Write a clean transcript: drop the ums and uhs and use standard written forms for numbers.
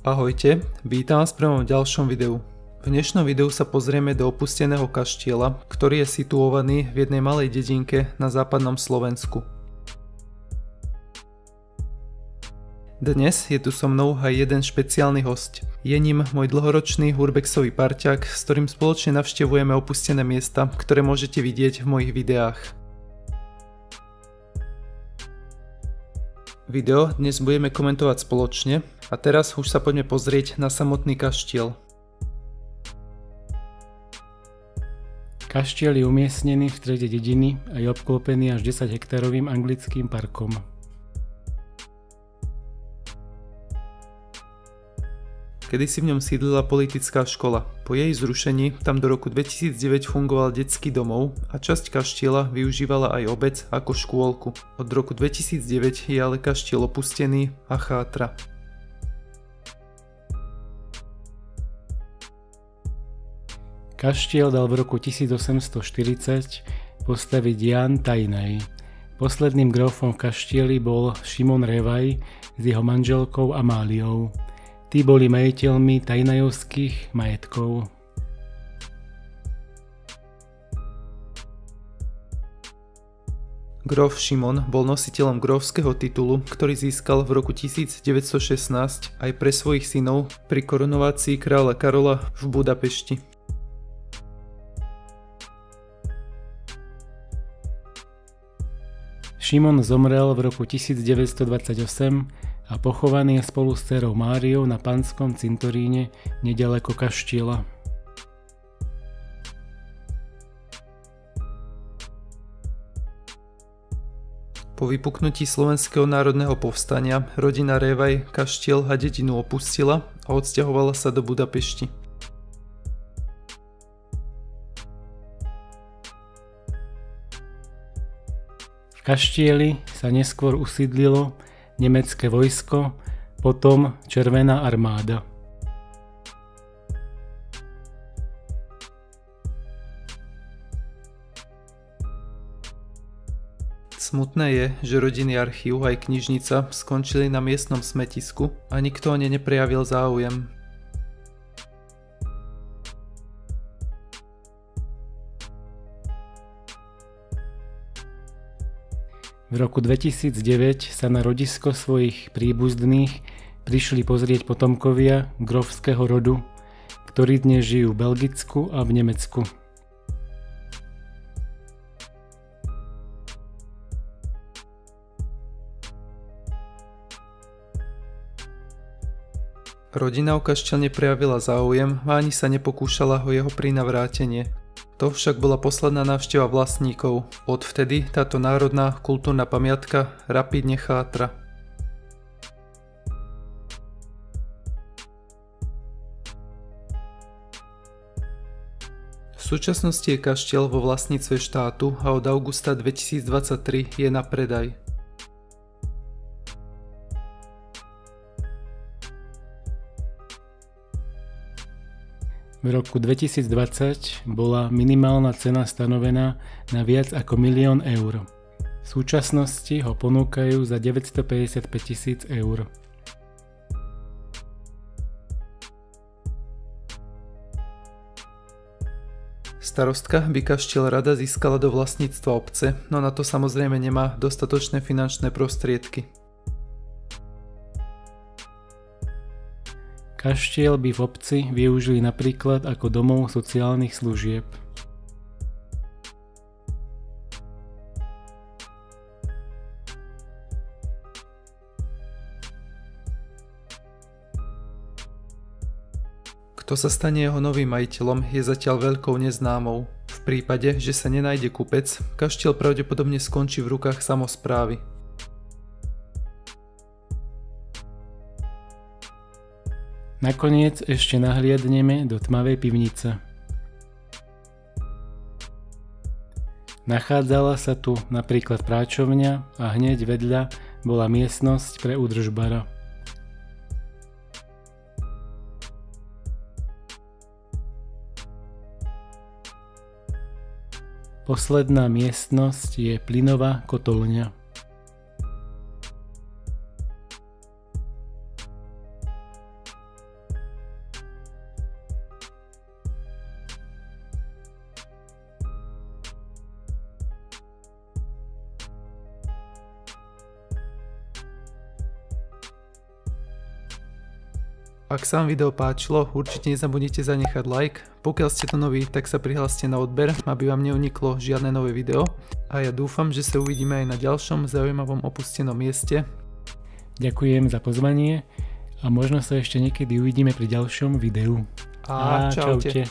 Ahojte, vítam vás pri mojom ďalšom videu. V dnešnom videu sa pozrieme do opusteného kaštieľa, ktorý je situovaný v jednej malej dedinke na západnom Slovensku. Dnes je tu so mnou aj jeden špeciálny hosť. Je ním môj dlhoročný urbexový parťák, s ktorým spoločne navštevujeme opustené miesta, ktoré môžete vidieť v mojich videách. Video dnes budeme komentovať spoločne a teraz už sa poďme pozrieť na samotný kaštiel. Kaštiel je umiestnený v strede dediny a je obklopený až 10 hektárovým anglickým parkom. Kedysi v ňom sídlila politická škola. Po jej zrušení tam do roku 2009 fungoval detský domov a časť kaštieľa využívala aj obec ako škôlku. Od roku 2009 je ale kaštiel opustený a chátra. Kaštiel dal v roku 1840 postaviť Ján Tajnej. Posledným grófom v kaštieli bol Šimon Revaj s jeho manželkou Amáliou. Tí boli majiteľmi tajnajovských majetkov. Gróf Šimon bol nositeľom grófskeho titulu, ktorý získal v roku 1916 aj pre svojich synov pri korunovácii kráľa Karola v Budapešti. Šimon zomrel v roku 1928 a pochovaný je spolu s dcerou Máriou na panskom cintoríne neďaleko kaštieľa. Po vypuknutí Slovenského národného povstania rodina Revaj kaštiel a dedinu opustila a odsťahovala sa do Budapešti. V kaštieli sa neskôr usídlilo nemecké vojsko, potom Červená armáda. Smutné je, že rodinný archív aj knižnica skončili na miestnom smetisku a nikto o ne neprejavil záujem. V roku 2009 sa na rodisko svojich príbuzných prišli pozrieť potomkovia grófskeho rodu, ktorí dnes žijú v Belgicku a v Nemecku. Rodina o kaštiel neprejavila záujem a ani sa nepokúšala o jeho prinavrátenie. To však bola posledná návšteva vlastníkov. Odvtedy táto národná kultúrna pamiatka rapidne chátra. V súčasnosti je kaštiel vo vlastníctve štátu a od augusta 2023 je na predaj. V roku 2020 bola minimálna cena stanovená na viac ako 1 000 000 eur. V súčasnosti ho ponúkajú za 955 000 eur. Starostka by kaštiel rada získala do vlastníctva obce, no na to samozrejme nemá dostatočné finančné prostriedky. Kaštiel by v obci využili napríklad ako domov sociálnych služieb. Kto sa stane jeho novým majiteľom, je zatiaľ veľkou neznámou. V prípade, že sa nenájde kupec, kaštiel pravdepodobne skončí v rukách samosprávy. Nakoniec ešte nahliadneme do tmavej pivnice. Nachádzala sa tu napríklad práčovňa a hneď vedľa bola miestnosť pre údržbara. Posledná miestnosť je plynová kotolňa. Ak sa vám video páčilo, určite nezabudnite zanechať like. Pokiaľ ste tu noví, tak sa prihláste na odber, aby vám neuniklo žiadne nové video. A ja dúfam, že sa uvidíme aj na ďalšom zaujímavom opustenom mieste. Ďakujem za pozvanie a možno sa ešte niekedy uvidíme pri ďalšom videu. A čaute.